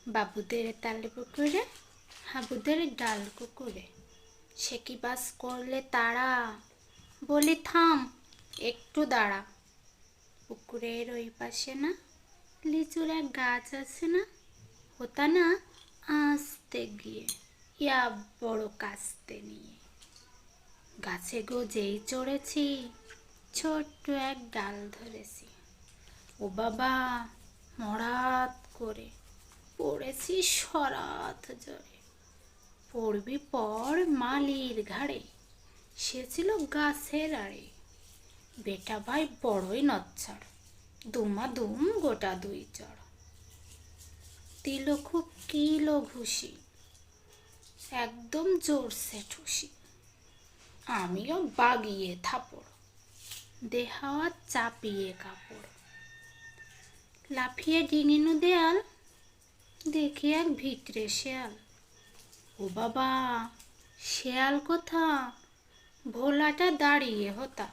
বাবুদের তালে পুকুরে হাবুদের ডাল কুকুরে, সে কি বাস করলে তারা, বলি থাম একটু দাঁড়া। পুকুরের ওই পাশে না লিচুর এক গাছ আছে না, ওটা না আস্তে গিয়ে ইয়া বড় কাস্তে নিয়ে গাছে গো যেই চড়েছি, ছোট্ট এক ডাল ধরেছি। ও বাবা, হঠাৎ করে পড়েছি সরাত জোরে। পড়বি পর মালির ঘাড়ে, সে ছিল গাছের আড়ে। বেটা ভাই বড়ই নচ্ছার, দুম গোটা দুই চড়। দিল খুব কিলো ঘুষি, একদম জোরসে ঠুসি। আমিও বাগিয়ে থাপড়, দেহাওয়া চাপিয়ে কাপড়। লাফিয়ে ডিঙিনু দেয়াল, দেখি এক ভিতরে শেয়াল। ও বাবা, শেয়াল কোথা, ভোলাটা দাঁড়িয়ে হতা।